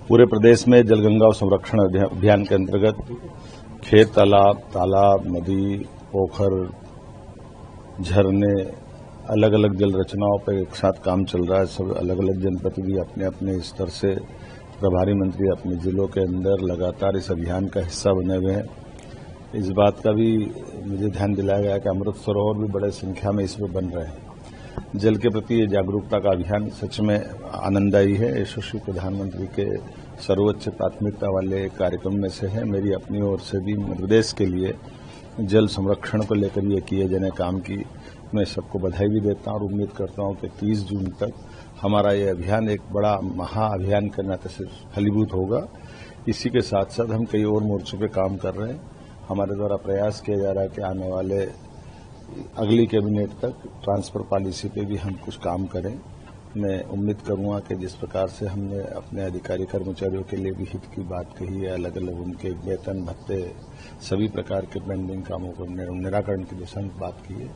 पूरे प्रदेश में जलगंगा संरक्षण अभियान के अंतर्गत खेत, तालाब, नदी, पोखर, झरने, अलग अलग जल रचनाओं पर एक साथ काम चल रहा है। सब अलग अलग जनपद भी अपने अपने स्तर से प्रभारी मंत्री अपने जिलों के अंदर लगातार इस अभियान का हिस्सा बने हुए हैं। इस बात का भी मुझे ध्यान दिलाया गया कि अमृत सरोवर भी बड़े संख्या में इसमें बन रहे हैं। जल के प्रति ये जागरूकता का अभियान सच में आनंददायी है। यशस्वी प्रधानमंत्री के सर्वोच्च प्राथमिकता वाले कार्यक्रम में से है। मेरी अपनी ओर से भी मध्य प्रदेश के लिए जल संरक्षण को लेकर ये किए जाने काम की मैं सबको बधाई भी देता हूं और उम्मीद करता हूं कि 30 जून तक हमारा ये अभियान एक बड़ा महाअभियान के नाते से फलीभूत होगा। इसी के साथ साथ हम कई और मोर्चों पे काम कर रहे हैं। हमारे द्वारा प्रयास किया जा रहा है कि आने वाले अगली कैबिनेट तक ट्रांसफर पॉलिसी पे भी हम कुछ काम करें। मैं उम्मीद करूंगा कि जिस प्रकार से हमने अपने अधिकारी कर्मचारियों के लिए भी हित की बात कही है, अलग अलग उनके वेतन भत्ते सभी प्रकार के पेंडिंग कामों को निराकरण की दिशा में बात की है,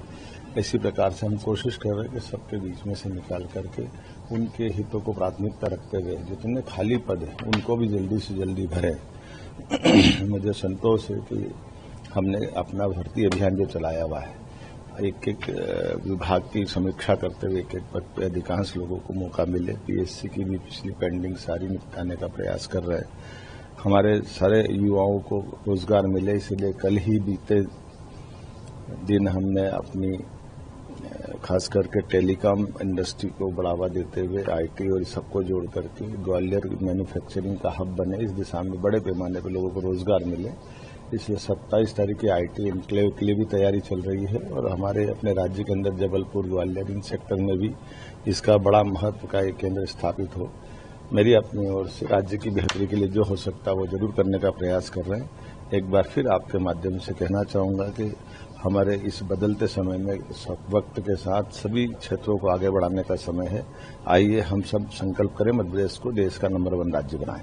इसी प्रकार से हम कोशिश कर रहे हैं कि सबके बीच में से निकाल करके उनके हितों को प्राथमिकता रखते हुए जितने खाली पद हैं उनको भी जल्दी से जल्दी भरें। मुझे संतोष है कि हमने अपना भर्ती अभियान जो चलाया हुआ है, एक विभाग की समीक्षा करते हुए एक पद पे अधिकांश लोगों को मौका मिले। पीएससी की भी पिछली पेंडिंग सारी निपटाने का प्रयास कर रहे हैं। हमारे सारे युवाओं को रोजगार मिले, इसलिए कल ही बीते दिन हमने अपनी खास करके टेलीकॉम इंडस्ट्री को बढ़ावा देते हुए आईटी और सबको जोड़ करके ग्वालियर मैन्युफैक्चरिंग का हब बने, इस दिशा में बड़े पैमाने पर लोगों को रोजगार मिले। इसलिए 27 तारीख की आईटी इनक्लेव के लिए भी तैयारी चल रही है और हमारे अपने राज्य के अंदर जबलपुर, ग्वालियर इन सेक्टर में भी इसका बड़ा महत्व का एक केंद्र स्थापित हो। मेरी अपनी ओर से राज्य की बेहतरी के लिए जो हो सकता है वो जरूर करने का प्रयास कर रहे हैं। एक बार फिर आपके माध्यम से कहना चाहूंगा कि हमारे इस बदलते समय में वक्त के साथ सभी क्षेत्रों को आगे बढ़ाने का समय है। आइए हम सब संकल्प करें, मध्य प्रदेश को देश का नंबर 1 राज्य बनाएं।